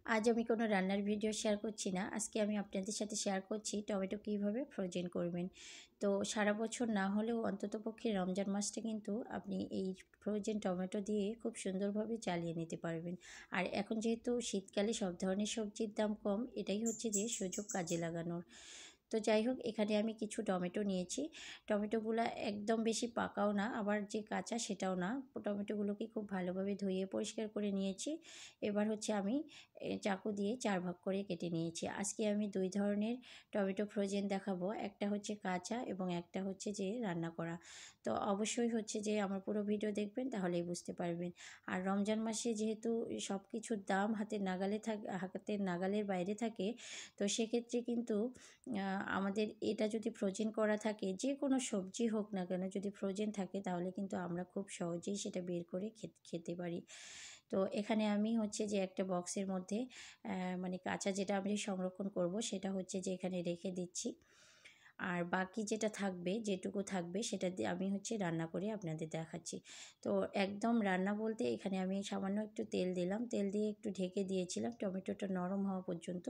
আজ আমি কোনো রান্নার ভিডিও শেয়ার করছি না। আজকে আমি আপনাদের সাথে শেয়ার করছি টমেটো কীভাবে ফ্রোজেন করবেন। তো সারা বছর না হলেও অন্ততপক্ষে রমজান মাসটা কিন্তু আপনি এই ফ্রোজেন টমেটো দিয়ে খুব সুন্দরভাবে চালিয়ে নিতে পারবেন। আর এখন যেহেতু শীতকালে সব ধরনের সবজির দাম কম, এটাই হচ্ছে যে সুযোগ কাজে লাগানোর। তো যাই হোক, এখানে আমি কিছু টমেটো নিয়েছি। টমেটোগুলো একদম বেশি পাকাও না, আবার যে কাঁচা সেটাও না। টমেটোগুলোকে খুব ভালোভাবে ধুয়ে পরিষ্কার করে নিয়েছি। এবার হচ্ছে আমি চাকু দিয়ে 4 ভাগ করে কেটে নিয়েছি। আজকে আমি 2 ধরনের টমেটো ফ্রোজেন দেখাবো। একটা হচ্ছে কাঁচা এবং একটা হচ্ছে যে রান্না করা। তো অবশ্যই হচ্ছে যে আমার পুরো ভিডিও দেখবেন, তাহলেই বুঝতে পারবেন। আর রমজান মাসে যেহেতু সব কিছুর দাম হাতের নাগালের বাইরে থাকে, তো সেক্ষেত্রে কিন্তু আমাদের এটা যদি ফ্রোজেন করা থাকে, যে কোনো সবজি হোক না কেন, যদি ফ্রোজেন থাকে তাহলে কিন্তু আমরা খুব সহজেই সেটা বের করে খেতে পারি। তো এখানে আমি হচ্ছে যে একটা বক্সের মধ্যে মানে কাঁচা যেটা আমি সংরক্ষণ করব সেটা হচ্ছে যে এখানে রেখে দিচ্ছি। আর বাকি যেটা থাকবে, যেটুকু থাকবে সেটা দিয়ে আমি হচ্ছে রান্না করে আপনাদের দেখাচ্ছি। তো একদম রান্না বলতে এখানে আমি সামান্য একটু তেল দিলাম, তেল দিয়ে একটু ঢেকে দিয়েছিলাম টমেটোটা নরম হওয়া পর্যন্ত।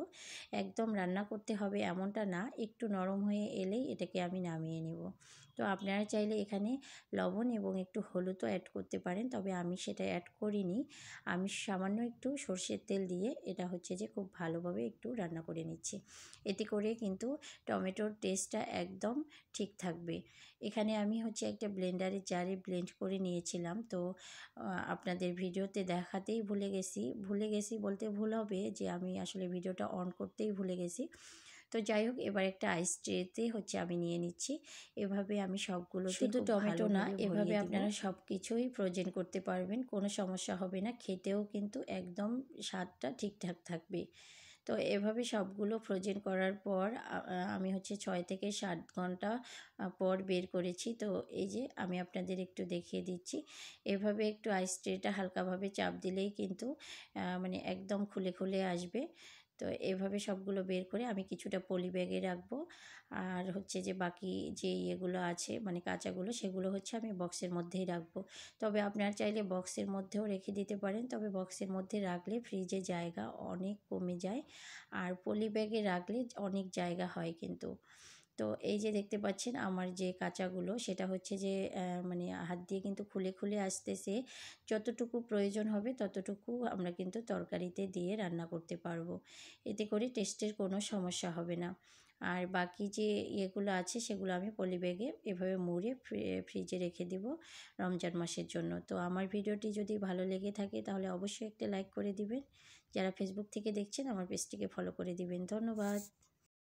একদম রান্না করতে হবে এমনটা না, একটু নরম হয়ে এলেই এটাকে আমি নামিয়ে নেব। তো আপনারা চাইলে এখানে লবণ এবং একটু হলুদও অ্যাড করতে পারেন, তবে আমি সেটা অ্যাড করিনি। আমি সামান্য একটু সর্ষের তেল দিয়ে এটা হচ্ছে যে খুব ভালোভাবে একটু রান্না করে নিচ্ছি। এতে করে কিন্তু টমেটোর টেস্টটা একদম ঠিক থাকবে। এখানে আমি হচ্ছে একটা ব্লেন্ডারের জারে ব্লেন্ড করে নিয়েছিলাম। তো আপনাদের ভিডিওতে দেখাতেই ভুলে গেছি বলতে ভুল হবে, যে আমি আসলে ভিডিওটা অন করতেই ভুলে গেছি। তো যাই হোক, এবার একটা আইস ট্রেতে হচ্ছে আমি নিয়ে নিচ্ছি। এভাবে আমি সবগুলোতে শুধু খুব টমেটো না, ভালোভাবে এভাবে ভরিয়ে দিব। আপনারা সব কিছুই ফ্রোজেন করতে পারবেন, কোনো সমস্যা হবে না। খেতেও কিন্তু একদম স্বাদটা ঠিকঠাক থাকবে। তো এভাবে সবগুলো ফ্রোজেন করার পর আমি হচ্ছে 6 থেকে 7 ঘন্টা পর বের করেছি। তো এই যে আমি আপনাদের একটু দেখিয়ে দিচ্ছি। এভাবে একটু আইস ট্রেটা হালকাভাবে চাপ দিলেই কিন্তু মানে একদম খুলে আসবে। তো এভাবে সবগুলো বের করে আমি কিছুটা পলি ব্যাগে রাখবো। আর হচ্ছে যে বাকি যে ইয়েগুলো আছে মানে কাঁচাগুলো, সেগুলো হচ্ছে আমি বক্সের মধ্যেই রাখবো। তবে আপনারা চাইলে বক্সের মধ্যেও রেখে দিতে পারেন, তবে বক্সের মধ্যে রাখলে ফ্রিজে জায়গা অনেক কমে যায়, আর পলি ব্যাগে রাখলে অনেক জায়গা হয় কিন্তু। তো এই যে দেখতে পাচ্ছেন আমার যে কাঁচাগুলো, সেটা হচ্ছে যে মানে হাত দিয়ে কিন্তু খুলে আসতেছে। যতটুকু প্রয়োজন হবে ততটুকু আমরা কিন্তু তরকারিতে দিয়ে রান্না করতে পারবো। এতে করে টেস্টের কোনো সমস্যা হবে না। আর বাকি যে ইয়েগুলো আছে সেগুলো আমি পলি ব্যাগে এভাবে মুড়ে ফ্রিজে রেখে দিব রমজান মাসের জন্য। তো আমার ভিডিওটি যদি ভালো লেগে থাকে তাহলে অবশ্যই একটা লাইক করে দিবেন। যারা ফেসবুক থেকে দেখছেন আমার পেজটিকে ফলো করে দিবেন। ধন্যবাদ।